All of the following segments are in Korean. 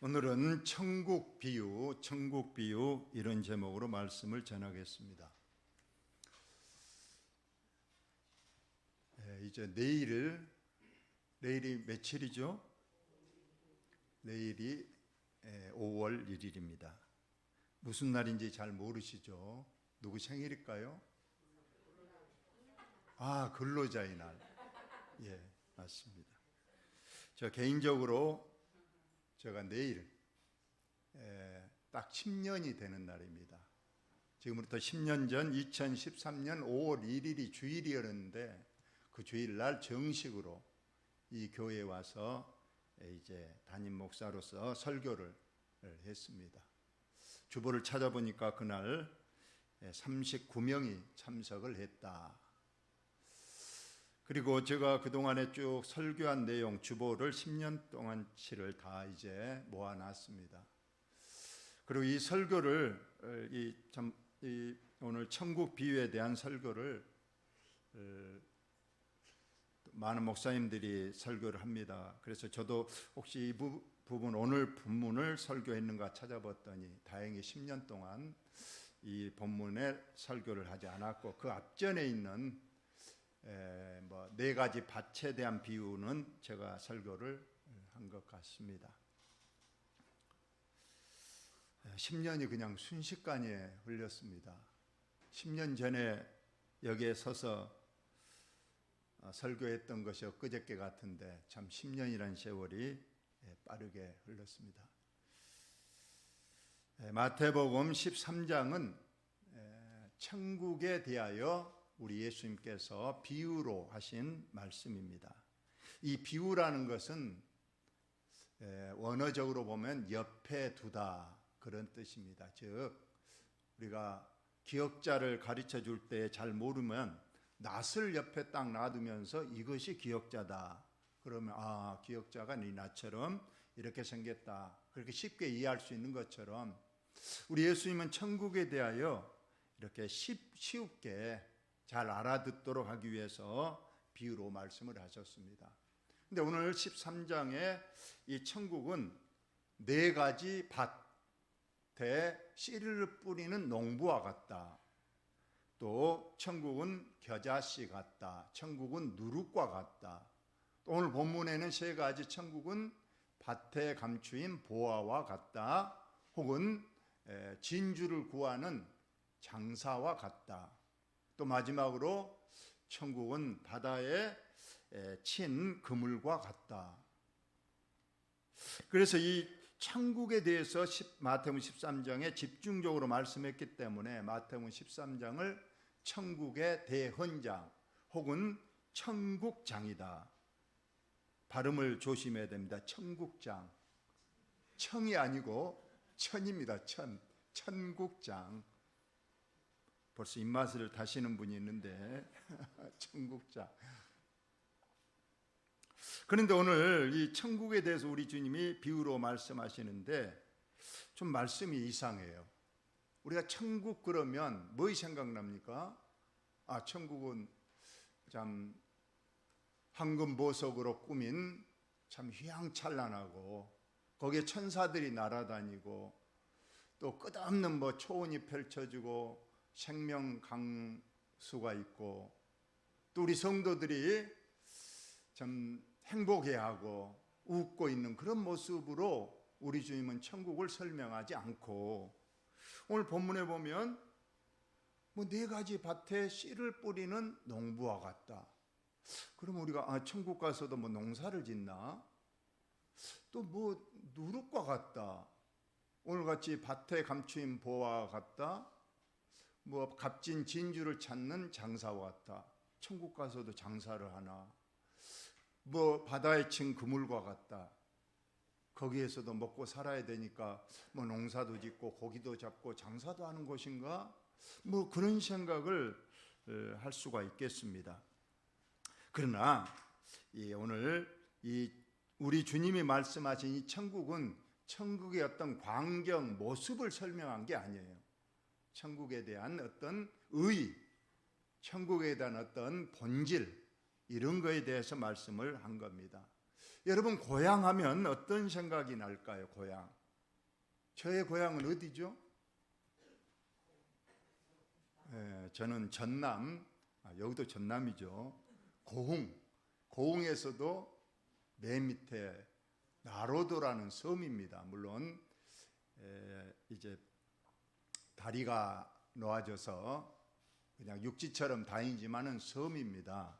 오늘은 천국 비유 이런 제목으로 말씀을 전하겠습니다. 이제 내일이 며칠이죠? 내일이 5월 1일입니다. 무슨 날인지 잘 모르시죠? 누구 생일일까요? 근로자의 날. 예, 맞습니다. 저 개인적으로 제가 내일 딱 10년이 되는 날입니다. 지금부터 10년 전 2013년 5월 1일이 주일이었는데 그 주일날 정식으로 이 교회에 와서 이제 담임 목사로서 설교를 했습니다. 주보를 찾아보니까 그날 39명이 참석을 했다. 그리고 제가 그동안에 쭉 설교한 내용 주보를 10년 동안치를 다 이제 모아놨습니다. 그리고 이 설교를 오늘 천국 비유에 대한 설교를 많은 목사님들이 설교를 합니다. 그래서 저도 혹시 이 부분 오늘 본문을 설교했는가 찾아봤더니 다행히 10년 동안 이 본문에 설교를 하지 않았고 그 앞전에 있는 네 가지 밭에 대한 비유는 제가 설교를 한 것 같습니다. 10년이 그냥 순식간에 흘렸습니다. 10년 전에 여기에 서서 설교했던 것이 엊그저께 같은데 참 10년이라는 세월이 빠르게 흘렀습니다. 마태복음 13장은 천국에 대하여 우리 예수님께서 비유로 하신 말씀입니다. 이 비유라는 것은 원어적으로 보면 옆에 두다 그런 뜻입니다. 즉 우리가 기역자를 가르쳐 줄 때 잘 모르면 낫을 옆에 딱 놔두면서 이것이 기역자다. 그러면 기역자가 네 나처럼 이렇게 생겼다. 그렇게 쉽게 이해할 수 있는 것처럼 우리 예수님은 천국에 대하여 이렇게 쉽게 잘 알아듣도록 하기 위해서 비유로 말씀을 하셨습니다. 근데 오늘 13장에 이 천국은 네 가지 밭에 씨를 뿌리는 농부와 같다. 또 천국은 겨자씨 같다. 천국은 누룩과 같다. 또 오늘 본문에는 세 가지 천국은 밭에 감추인 보화와 같다. 혹은 진주를 구하는 장사와 같다. 또 마지막으로 천국은 바다에 친 그물과 같다. 그래서 이 천국에 대해서 마태복음 13장에 집중적으로 말씀했기 때문에 마태복음 13장을 천국의 대헌장 혹은 천국장이다. 발음을 조심해야 됩니다. 천국장. 청이 아니고 천입니다. 천국장. 벌써 입맛을 다시는 분이 있는데 천국장. 그런데 오늘 이 천국에 대해서 우리 주님이 비유로 말씀하시는데 좀 말씀이 이상해요. 우리가 천국 그러면 뭐이 생각납니까? 천국은 참 황금 보석으로 꾸민 참 휘황찬란하고 거기에 천사들이 날아다니고 또 끝없는 초원이 펼쳐지고 생명 강수가 있고 또 우리 성도들이 참 행복해하고 웃고 있는 그런 모습으로 우리 주님은 천국을 설명하지 않고 오늘 본문에 보면 네 가지 밭에 씨를 뿌리는 농부와 같다. 그럼 우리가 천국 가서도 농사를 짓나? 또 누룩과 같다. 오늘같이 밭에 감추인 보화와 같다. 값진 진주를 찾는 장사와 같다. 천국 가서도 장사를 하나? 바다에 친 그물과 같다. 거기에서도 먹고 살아야 되니까 농사도 짓고 고기도 잡고 장사도 하는 곳인가? 그런 생각을 할 수가 있겠습니다. 그러나 오늘 우리 주님이 말씀하신 이 천국은 천국의 어떤 광경, 모습을 설명한 게 아니에요. 천국에 대한 어떤 천국에 대한 어떤 본질 이런 거에 대해서 말씀을 한 겁니다. 여러분 고향 하면 어떤 생각이 날까요? 고향. 저의 고향은 어디죠? 저는 전남, 여기도 전남이죠. 고흥에서도 맨 밑에 나로도라는 섬입니다. 물론 이제 다리가 놓아져서 그냥 육지처럼 다니지만은 섬입니다.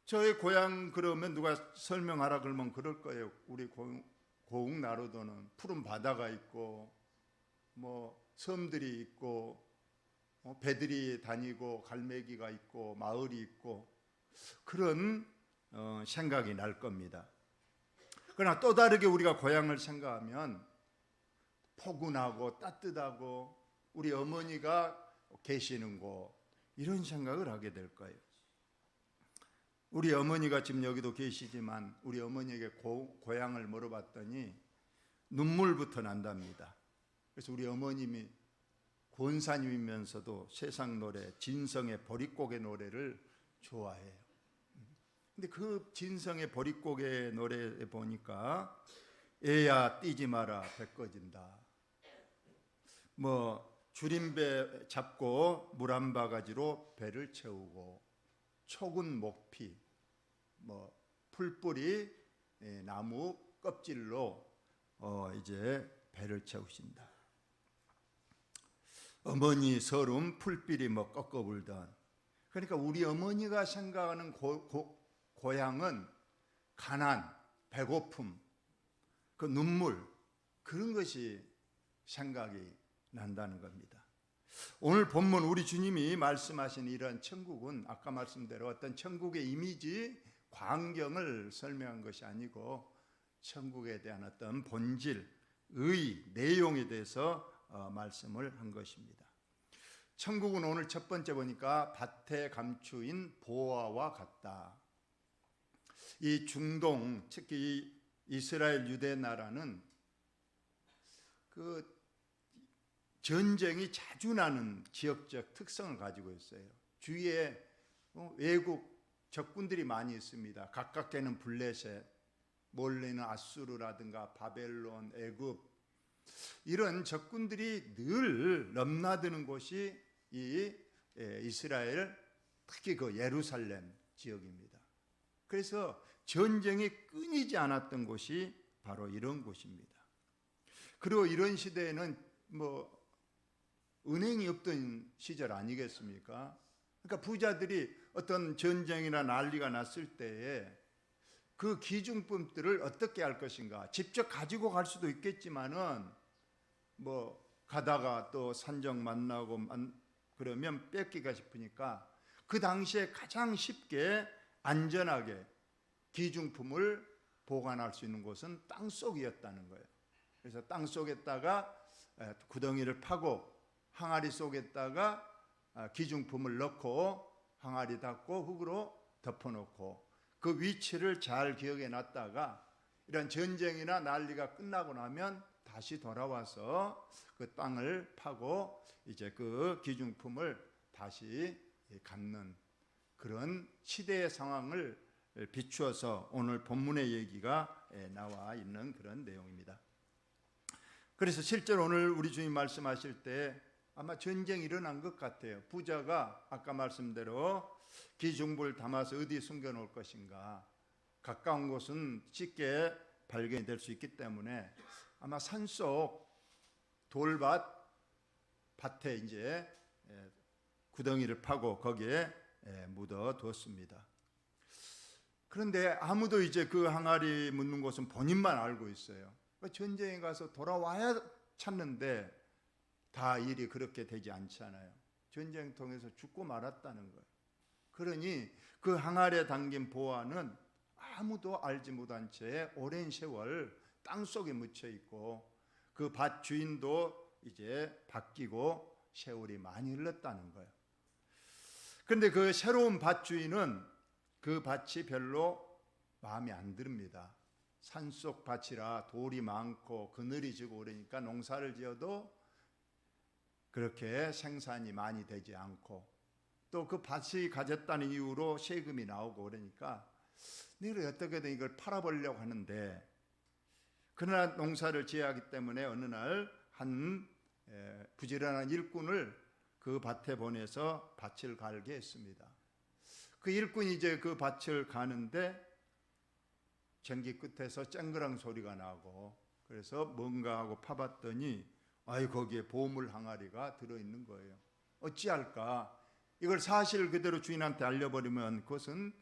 저의 고향 그러면 누가 설명하라 그러면 그럴 거예요. 우리 고흥 나로도는 푸른 바다가 있고 뭐 섬들이 있고 배들이 다니고 갈매기가 있고 마을이 있고 그런 생각이 날 겁니다. 그러나 또 다르게 우리가 고향을 생각하면 포근하고 따뜻하고 우리 어머니가 계시는 곳 이런 생각을 하게 될 거예요. 우리 어머니가 지금 여기도 계시지만 우리 어머니에게 고향을 물어봤더니 눈물부터 난답니다. 그래서 우리 어머님이 권사님이면서도 세상 노래 진성의 보릿고개 노래를 좋아해요. 근데 그 진성의 보릿고개 노래에 보니까 애야 뛰지 마라 배 꺼진다. 뭐 줄임배 잡고 물 한 바가지로 배를 채우고 촉은 목피 뭐 풀뿌리 나무 껍질로 이제 배를 채우신다. 어머니 서름 풀뿌리 뭐 꺾어 불던. 그러니까 우리 어머니가 생각하는 고향은 가난, 배고픔, 그 눈물 그런 것이 생각이 난다는 겁니다. 오늘 본문 우리 주님이 말씀하신 이런 천국은 아까 말씀대로 어떤 천국의 이미지, 광경을 설명한 것이 아니고 천국에 대한 어떤 본질, 의, 내용에 대해서 말씀을 한 것입니다. 천국은 오늘 첫 번째 보니까 밭에 감추인 보화와 같다. 이 중동, 특히 이스라엘 유대 나라는 그 전쟁이 자주 나는 지역적 특성을 가지고 있어요. 주위에 외국 적군들이 많이 있습니다. 가깝게는 블레셋, 멀리는 아수르라든가 바벨론, 애굽 이런 적군들이 늘 넘나드는 곳이 이 이스라엘 특히 그 예루살렘 지역입니다. 그래서 전쟁이 끊이지 않았던 곳이 바로 이런 곳입니다. 그리고 이런 시대에는 뭐 은행이 없던 시절 아니겠습니까? 그러니까 부자들이 어떤 전쟁이나 난리가 났을 때에 그 기중품들을 어떻게 할 것인가? 직접 가지고 갈 수도 있겠지만은 뭐 가다가 또 산적 만나고 그러면 뺏기가 싶으니까 그 당시에 가장 쉽게 안전하게 기중품을 보관할 수 있는 곳은 땅속이었다는 거예요. 그래서 땅속에다가 구덩이를 파고 항아리 속에다가 기중품을 넣고 항아리 닫고 흙으로 덮어놓고 그 위치를 잘 기억해 놨다가 이런 전쟁이나 난리가 끝나고 나면 다시 돌아와서 그 땅을 파고 이제 그 기중품을 다시 갚는 그런 시대의 상황을 비추어서 오늘 본문의 얘기가 나와 있는 그런 내용입니다. 그래서 실제로 오늘 우리 주님 말씀하실 때 아마 전쟁이 일어난 것 같아요. 부자가 아까 말씀대로 기중불 담아서 어디 숨겨놓을 것인가. 가까운 곳은 쉽게 발견이 될 수 있기 때문에 아마 산속 밭에 이제 구덩이를 파고 거기에 묻어 두었습니다. 그런데 아무도 이제 그 항아리 묻는 곳은 본인만 알고 있어요. 전쟁에 가서 돌아와야 찾는데 다 일이 그렇게 되지 않잖아요. 전쟁통에서 죽고 말았다는 거예요. 그러니 그 항아리에 담긴 보화는 아무도 알지 못한 채 오랜 세월 땅속에 묻혀 있고 그 밭 주인도 이제 바뀌고 세월이 많이 흘렀다는 거예요. 그런데 그 새로운 밭 주인은 그 밭이 별로 마음에 안 듭니다. 산속 밭이라 돌이 많고 그늘이 지고 그러니까 농사를 지어도 그렇게 생산이 많이 되지 않고 또 그 밭이 가졌다는 이유로 세금이 나오고 그러니까 너희를 어떻게든 이걸 팔아보려고 하는데, 그러나 농사를 지어야 하기 때문에 어느 날 한 부지런한 일꾼을 그 밭에 보내서 밭을 갈게 했습니다. 그 일꾼이 이제 그 밭을 가는데 전기 끝에서 쨍그랑 소리가 나고, 그래서 뭔가 하고 파봤더니 거기에 보물 항아리가 들어있는 거예요. 어찌할까? 이걸 사실 그대로 주인한테 알려버리면 그것은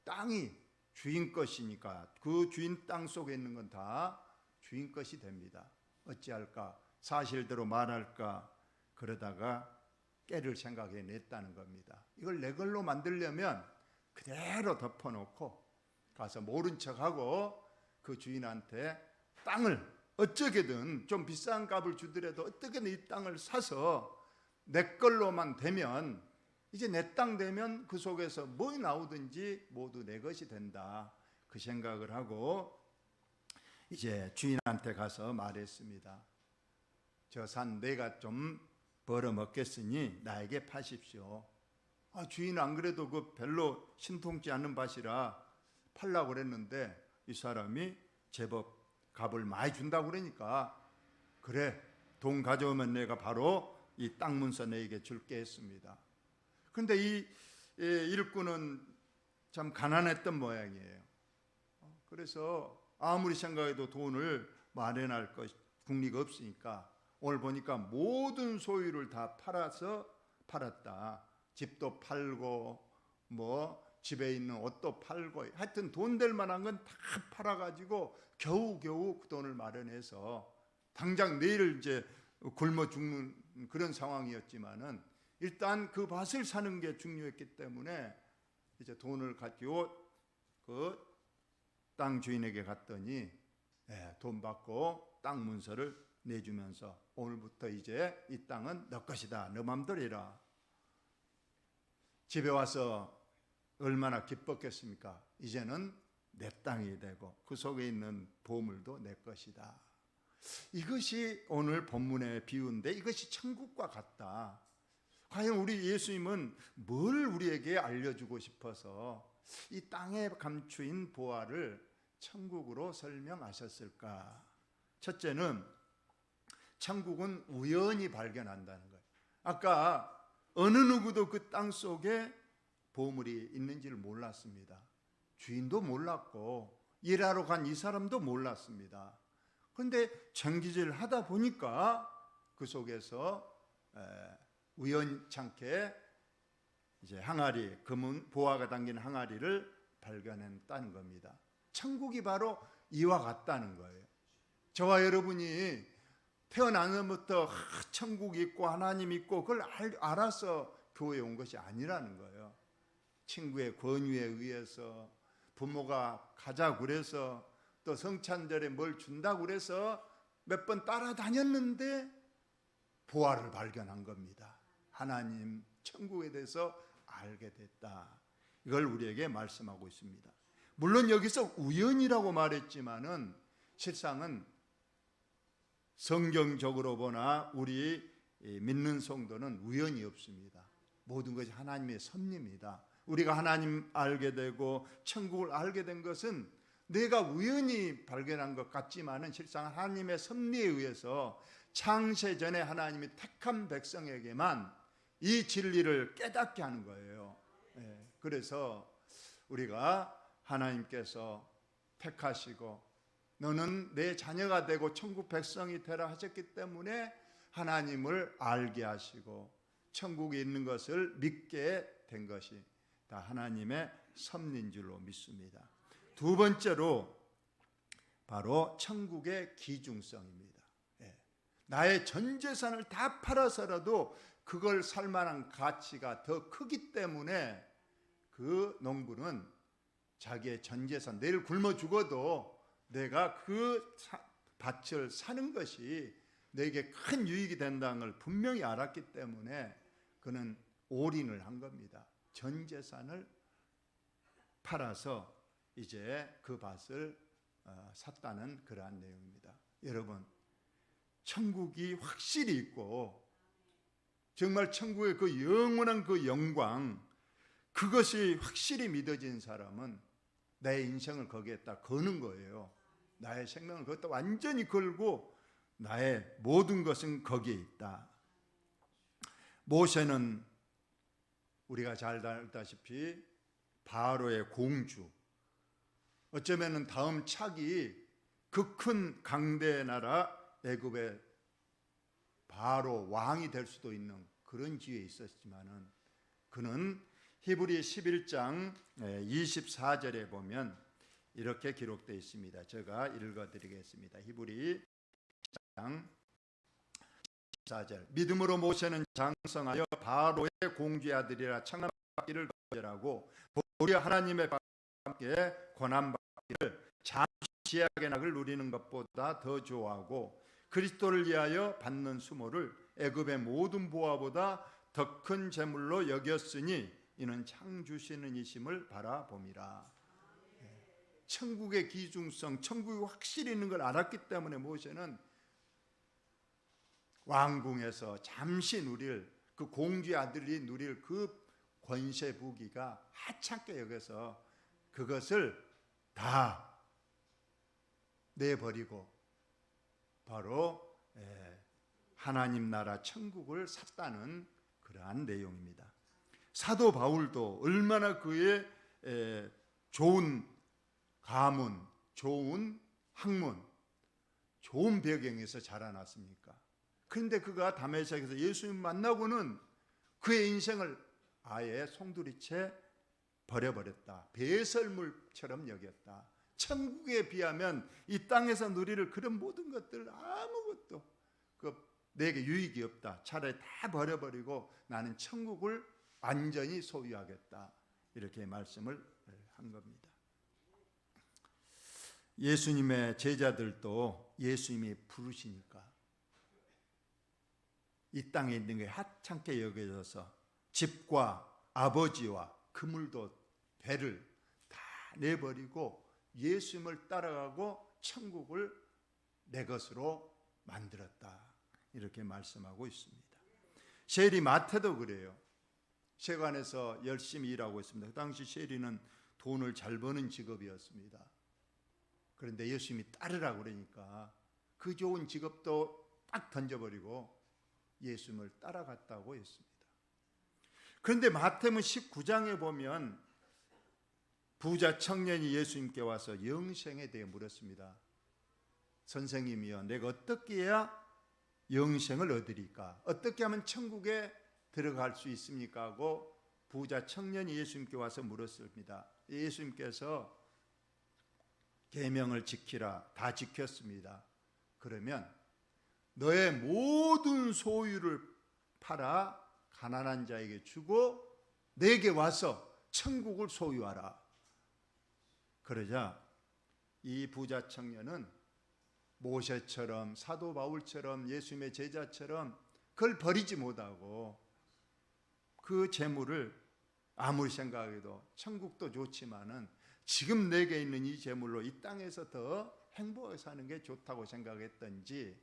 땅이 주인 것이니까 그 주인 땅 속에 있는 건 다 주인 것이 됩니다. 어찌할까? 사실대로 말할까? 그러다가 깨를 생각해냈다는 겁니다. 이걸 내 걸로 만들려면 그대로 덮어놓고 가서 모른 척하고 그 주인한테 땅을 어쩌게든 좀 비싼 값을 주더라도 어떻게든 이 땅을 사서 내 걸로만 되면, 이제 내 땅 되면 그 속에서 뭐 나오든지 모두 내 것이 된다, 그 생각을 하고 이제 주인한테 가서 말했습니다. 저 산 내가 좀 벌어먹겠으니 나에게 파십시오. 주인 안 그래도 그 별로 신통치 않는 밭이라 팔라고 그랬는데 이 사람이 제법 값을 많이 준다고 그러니까, 그래, 돈 가져오면 내가 바로 이 땅 문서 너에게 줄게 했습니다. 그런데 이 일꾼은 참 가난했던 모양이에요. 그래서 아무리 생각해도 돈을 마련할 국리가 없으니까 오늘 보니까 모든 소유를 다 팔았다. 집도 팔고 뭐 집에 있는 옷도 팔고, 하여튼 돈 될 만한 건 다 팔아가지고 겨우겨우 그 돈을 마련해서, 당장 내일 이제 굶어 죽는 그런 상황이었지만은 일단 그 밭을 사는 게 중요했기 때문에 이제 돈을 가지고 그 땅 주인에게 갔더니 돈 받고 땅 문서를 내주면서 오늘부터 이제 이 땅은 너 것이다, 너 맘대로 해라. 집에 와서 얼마나 기뻤겠습니까? 이제는 내 땅이 되고 그 속에 있는 보물도 내 것이다. 이것이 오늘 본문의 비유인데 이것이 천국과 같다. 과연 우리 예수님은 뭘 우리에게 알려주고 싶어서 이 땅에 감추인 보화를 천국으로 설명하셨을까? 첫째는 천국은 우연히 발견한다는 거예요. 아까 어느 누구도 그 땅 속에 보물이 있는지를 몰랐습니다. 주인도 몰랐고 일하러 간 이 사람도 몰랐습니다. 그런데 정기질 하다 보니까 그 속에서 우연찮게 이제 항아리, 금은 보화가 담긴 항아리를 발견했다는 겁니다. 천국이 바로 이와 같다는 거예요. 저와 여러분이 태어나면부터 천국이 있고 하나님 있고 그걸 알아서 교회에 온 것이 아니라는 거예요. 친구의 권유에 의해서, 부모가 가자고 그래서, 또 성찬절에 뭘 준다고 그래서 몇 번 따라다녔는데 보화를 발견한 겁니다. 하나님, 천국에 대해서 알게 됐다. 이걸 우리에게 말씀하고 있습니다. 물론 여기서 우연이라고 말했지만은 실상은 성경적으로 보나 우리 믿는 성도는 우연이 없습니다. 모든 것이 하나님의 섭리입니다. 우리가 하나님 알게 되고 천국을 알게 된 것은 내가 우연히 발견한 것 같지만은 실상 하나님의 섭리에 의해서 창세 전에 하나님이 택한 백성에게만 이 진리를 깨닫게 하는 거예요. 그래서 우리가 하나님께서 택하시고 너는 내 자녀가 되고 천국 백성이 되라 하셨기 때문에 하나님을 알게 하시고 천국에 있는 것을 믿게 된 것이 다 하나님의 섭리인 줄로 믿습니다. 두 번째로 바로 천국의 기중성입니다. 나의 전 재산을 다 팔아서라도 그걸 살 만한 가치가 더 크기 때문에 그 농부는 자기의 전 재산, 내일 굶어 죽어도 내가 그 밭을 사는 것이 내게 큰 유익이 된다는 걸 분명히 알았기 때문에 그는 올인을 한 겁니다. 전 재산을 팔아서 이제 그 밭을 샀다는 그러한 내용입니다. 여러분, 천국이 확실히 있고 정말 천국의 그 영원한 그 영광, 그것이 확실히 믿어진 사람은 내 인생을 거기에다 거는 거예요. 나의 생명을 거기다 완전히 걸고 나의 모든 것은 거기에 있다. 모세는 우리가 잘 알다시피 바로의 공주, 어쩌면 다음 차기 그 큰 강대의 나라 애굽의 바로 왕이 될 수도 있는 그런 지위에 있었지만은 그는 히브리 11장 24절에 보면 이렇게 기록되어 있습니다. 제가 읽어드리겠습니다. 히브리 10장 24절. 믿음으로 모세는 장성하여 바로의 공주의 아들이라 창남받기를 거절하고 도리어 하나님의 함께 권한받기를 잠시 지약의 낙을 누리는 것보다 더 좋아하고 그리스도를 위하여 받는 수모를 애굽의 모든 보화보다 더 큰 재물로 여겼으니 이는 창주시는 이심을 바라봄이라. 천국의 기중성, 천국이 확실히 있는 걸 알았기 때문에 모세는 왕궁에서 잠시 누릴 그 공주의 아들이 누릴 그 권세 부귀가 하찮게 여겨서 그것을 다 내버리고 바로 하나님 나라 천국을 샀다는 그러한 내용입니다. 사도 바울도 얼마나 그의 좋은 가문, 좋은 학문, 좋은 배경에서 자라났습니까? 그런데 그가 다메섹에서 예수님 만나고는 그의 인생을 아예 송두리째 버려버렸다. 배설물처럼 여겼다. 천국에 비하면 이 땅에서 누리를 그런 모든 것들 아무것도 내게 유익이 없다. 차라리 다 버려버리고 나는 천국을 완전히 소유하겠다. 이렇게 말씀을 한 겁니다. 예수님의 제자들도 예수님이 부르시니까 이 땅에 있는 게 하찮게 여겨져서 집과 아버지와 그물도 배를 다 내버리고 예수님을 따라가고 천국을 내 것으로 만들었다. 이렇게 말씀하고 있습니다. 세리 마태도 그래요. 세관에서 열심히 일하고 있습니다. 그 당시 세리는 돈을 잘 버는 직업이었습니다. 그런데 예수님이 따르라고 그러니까 그 좋은 직업도 딱 던져버리고 예수님을 따라갔다고 했습니다. 그런데 마태복음 19장에 보면 부자 청년이 예수님께 와서 영생에 대해 물었습니다. 선생님이여, 내가 어떻게 해야 영생을 얻으리까? 어떻게 하면 천국에 들어갈 수 있습니까? 하고 부자 청년이 예수님께 와서 물었습니다. 예수님께서 계명을 지키라. 다 지켰습니다. 그러면 너의 모든 소유를 팔아 가난한 자에게 주고 내게 와서 천국을 소유하라. 그러자 이 부자 청년은 모세처럼 사도 바울처럼 예수님의 제자처럼 그걸 버리지 못하고 그 재물을 아무리 생각해도 천국도 좋지만은 지금 내게 있는 이 재물로 이 땅에서 더 행복하게 사는 게 좋다고 생각했던지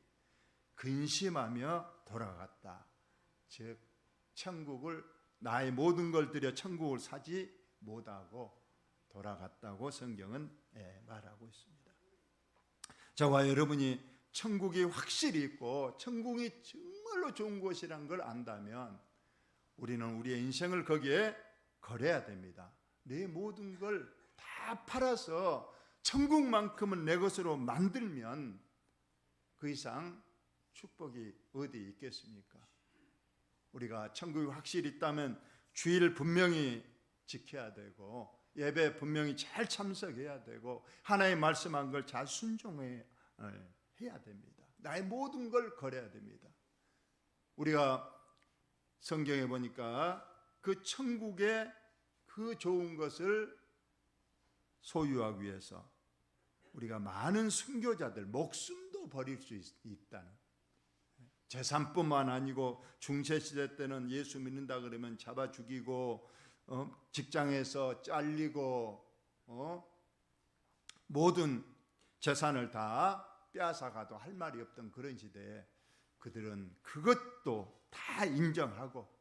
근심하며 돌아갔다. 즉 천국을 나의 모든 걸 들여 천국을 사지 못하고 돌아갔다고 성경은 말하고 있습니다. 저와 여러분이 천국이 확실히 있고 천국이 정말로 좋은 곳이란 걸 안다면 우리는 우리의 인생을 거기에 걸어야 됩니다. 내 모든 걸 다 팔아서 천국만큼은 내 것으로 만들면 그 이상 축복이 어디 있겠습니까? 우리가 천국이 확실히 있다면 주일을 분명히 지켜야 되고 예배 분명히 잘 참석해야 되고 하나님 말씀한 걸 잘 순종해야 됩니다. 나의 모든 걸 걸어야 됩니다. 우리가 성경에 보니까 그 천국의 그 좋은 것을 소유하기 위해서 우리가 많은 순교자들 목숨도 버릴 수 있다는, 재산뿐만 아니고 중세시대 때는 예수 믿는다 그러면 잡아 죽이고 직장에서 잘리고 모든 재산을 다 빼앗아가도 할 말이 없던 그런 시대에 그들은 그것도 다 인정하고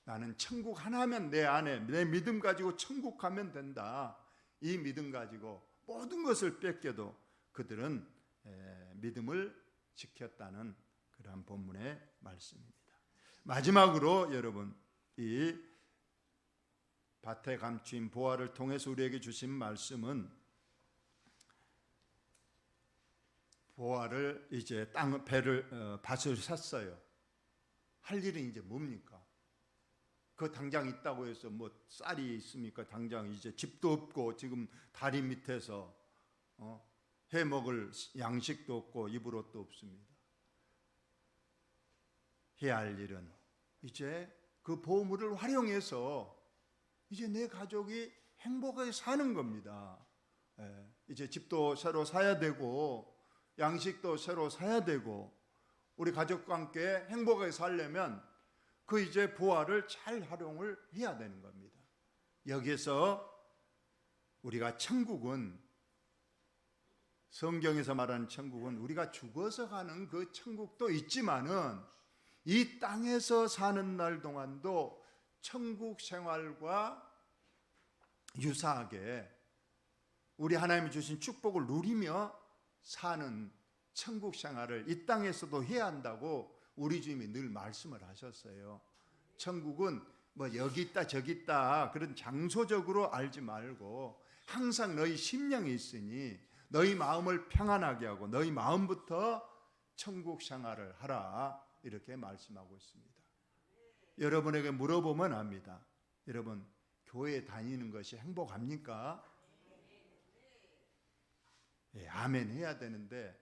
나는 천국 하나면 내 안에 내 믿음 가지고 천국 가면 된다. 이 믿음 가지고 모든 것을 뺏겨도 그들은 믿음을 지켰다는 그러한 본문의 말씀입니다. 마지막으로 여러분, 이 밭에 감추인 보화를 통해서 우리에게 주신 말씀은 보화를 이제 밭을 샀어요. 할 일은 이제 뭡니까? 그 당장 있다고 해서 뭐 쌀이 있습니까? 당장 이제 집도 없고 지금 다리 밑에서 해 먹을 양식도 없고 입을 옷도 없습니다. 해야 할 일은 이제 그 보물을 활용해서 이제 내 가족이 행복하게 사는 겁니다. 이제 집도 새로 사야 되고 양식도 새로 사야 되고 우리 가족과 함께 행복하게 살려면 그 이제 보화를 잘 활용을 해야 되는 겁니다. 여기에서 우리가 천국은, 성경에서 말하는 천국은 우리가 죽어서 가는 그 천국도 있지만은 이 땅에서 사는 날 동안도 천국 생활과 유사하게 우리 하나님이 주신 축복을 누리며 사는 천국 생활을 이 땅에서도 해야 한다고 우리 주님이 늘 말씀을 하셨어요. 천국은 뭐 여기 있다 저기 있다 그런 장소적으로 알지 말고 항상 너희 심령이 있으니 너희 마음을 평안하게 하고 너희 마음부터 천국 생활을 하라, 이렇게 말씀하고 있습니다. 여러분에게 물어보면 압니다. 여러분, 교회 다니는 것이 행복합니까? 아멘 해야 되는데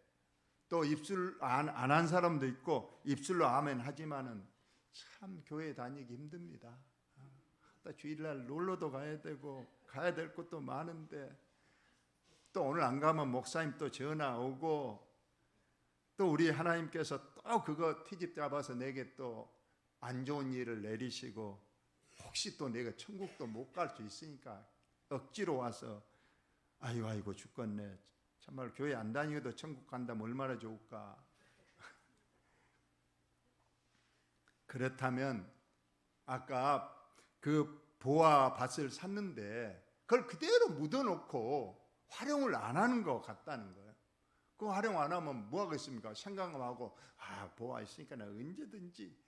또 입술 안 한 사람도 있고 입술로 아멘 하지만은 참 교회 다니기 힘듭니다. 주일날 놀러도 가야 되고 가야 될 곳도 많은데 또 오늘 안 가면 목사님 또 전화 오고 또 우리 하나님께서 또 그거 트집 잡아서 내게 또 안 좋은 일을 내리시고 혹시 또 내가 천국도 못 갈 수 있으니까 억지로 와서 아이고 죽겠네, 정말 교회 안 다니고도 천국 간다면 얼마나 좋을까. 그렇다면 아까 그 보화 밭을 샀는데 그걸 그대로 묻어놓고 활용을 안 하는 것 같다는 거예요. 그거 활용 안 하면 뭐 하겠습니까? 생각만 하고 보화 있으니까 나 언제든지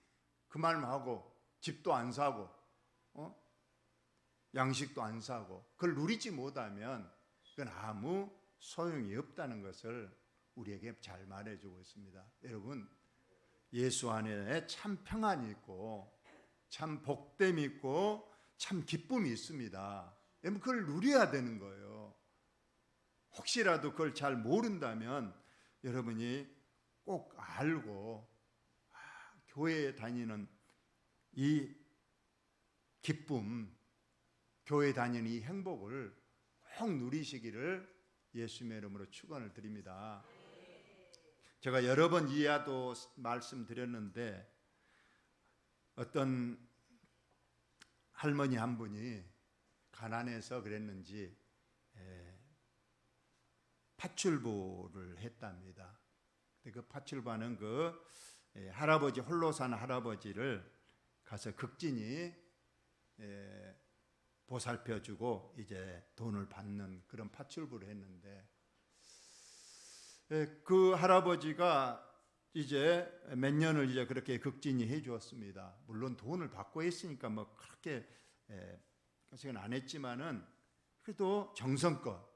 그 말만 하고 집도 안 사고 양식도 안 사고 그걸 누리지 못하면 그건 아무 소용이 없다는 것을 우리에게 잘 말해주고 있습니다. 여러분, 예수 안에 참 평안이 있고 참 복됨이 있고 참 기쁨이 있습니다. 여러분, 그걸 누려야 되는 거예요. 혹시라도 그걸 잘 모른다면 여러분이 꼭 알고 교회에 다니는 이 기쁨, 교회 다니는 이 행복을 꼭 누리시기를 예수님의 이름으로 축원을 드립니다. 제가 여러 번 이하도 말씀드렸는데 어떤 할머니 한 분이 가난해서 그랬는지 파출부를 했답니다. 그 파출부는 그 할아버지, 홀로 산 할아버지를 가서 극진히 보살펴주고 이제 돈을 받는 그런 파출부를 했는데 그 할아버지가 이제 몇 년을 이제 그렇게 극진히 해주었습니다. 물론 돈을 받고 했으니까 뭐 그렇게 그건 안 했지만은 그래도 정성껏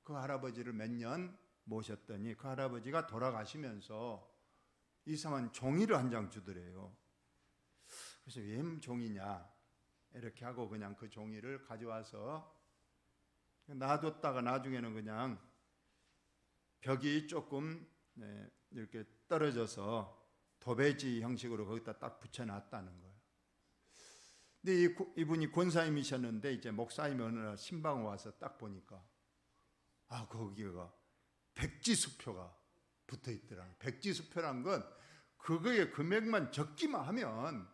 그 할아버지를 몇 년 모셨더니 그 할아버지가 돌아가시면서 이상한 종이를 한 장 주더래요. 그래서 웬 종이냐 이렇게 하고 그냥 그 종이를 가져와서 놔뒀다가 나중에는 그냥 벽이 조금 이렇게 떨어져서 도배지 형식으로 거기다 딱 붙여놨다는 거예요. 근데 이분이 권사님이셨는데 이제 목사님이 어느 날 신방을 와서 딱 보니까 거기가 백지수표가 붙어있더라고요. 백지수표란 건 그거의 금액만 적기만 하면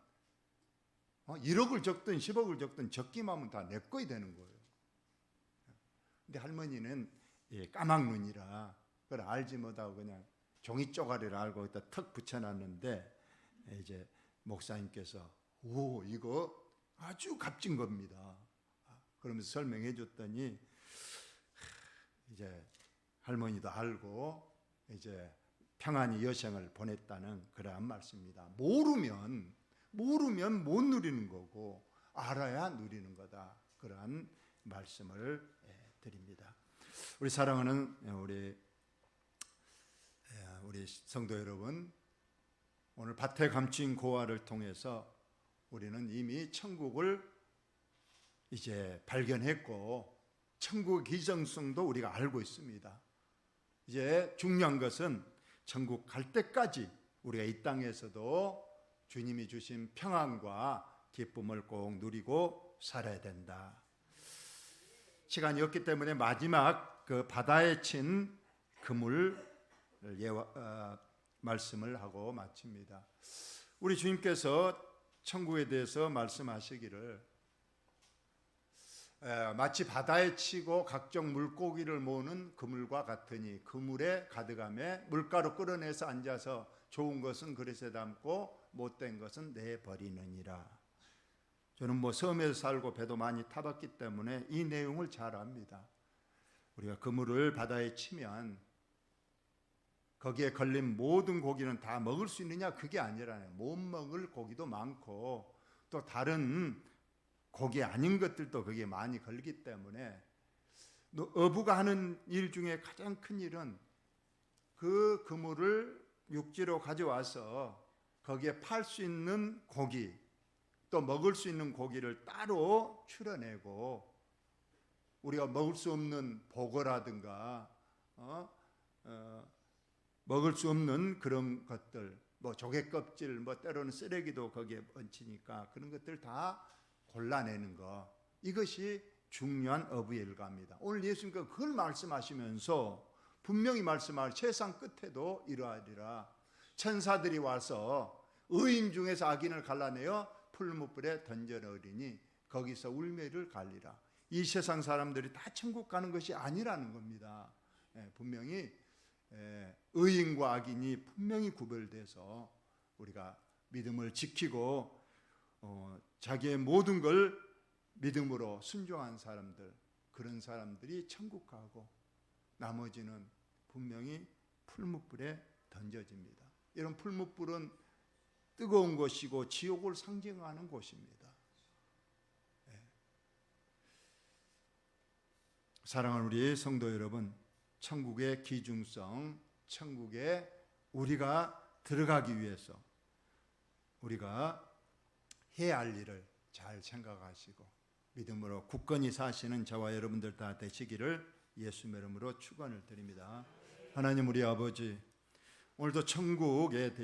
1억을 적든 10억을 적든 적기만 하면 다 내 거이 되는 거예요. 근데 할머니는 까막눈이라 그걸 알지 못하고 그냥 종이 쪼가리를 알고 여기다 턱 붙여놨는데 이제 목사님께서 이거 아주 값진 겁니다. 그러면서 설명해 줬더니 할머니도 알고 이제 평안히 여생을 보냈다는 그러한 말씀입니다. 모르면 못 누리는 거고 알아야 누리는 거다. 그러한 말씀을 드립니다. 우리 사랑하는 우리 성도 여러분, 오늘 밭에 감추인 고아를 통해서 우리는 이미 천국을 이제 발견했고 천국 기정성도 우리가 알고 있습니다. 이제 중요한 것은 천국 갈 때까지 우리가 이 땅에서도 주님이 주신 평안과 기쁨을 꼭 누리고 살아야 된다. 시간이 없기 때문에 마지막 그 바다에 친 그물 말씀을 하고 마칩니다. 우리 주님께서 천국에 대해서 말씀하시기를 마치 바다에 치고 각종 물고기를 모으는 그물과 같으니 그물에 가득함에 물가로 끌어내서 앉아서 좋은 것은 그릇에 담고 못된 것은 내버리느니라. 저는 섬에서 살고 배도 많이 타봤기 때문에 이 내용을 잘 압니다. 우리가 그물을 바다에 치면 거기에 걸린 모든 고기는 다 먹을 수 있느냐? 그게 아니라요. 못 먹을 고기도 많고 또 다른 고기 아닌 것들도 거기에 많이 걸리기 때문에 어부가 하는 일 중에 가장 큰 일은 그 그물을 육지로 가져와서 거기에 팔 수 있는 고기 또 먹을 수 있는 고기를 따로 추려내고 우리가 먹을 수 없는 보거라든가 먹을 수 없는 그런 것들 조개 껍질 때로는 쓰레기도 거기에 얹히니까 그런 것들 다 골라내는 것, 이것이 중요한 어부의 일과입니다. 오늘 예수님께서 그걸 말씀하시면서 분명히 말씀하시고 세상 끝에도 이러하리라. 천사들이 와서 의인 중에서 악인을 갈라내어 풀무불에 던져넣으리니 거기서 울매를 갈리라. 이 세상 사람들이 다 천국 가는 것이 아니라는 겁니다. 분명히 의인과 악인이 분명히 구별돼서 우리가 믿음을 지키고 자기의 모든 걸 믿음으로 순종한 사람들, 그런 사람들이 천국 가고 나머지는 분명히 풀무불에 던져집니다. 이런 풀무불은 뜨거운 곳이고 지옥을 상징하는 곳입니다. 사랑하는 우리 성도 여러분, 천국의 기중성, 천국에 우리가 들어가기 위해서 우리가 해야 할 일을 잘 생각하시고 믿음으로 굳건히 사시는 저와 여러분들 다 되시기를 예수님의 이름으로 축원을 드립니다. 하나님 우리 아버지, 오늘도 천국에 대해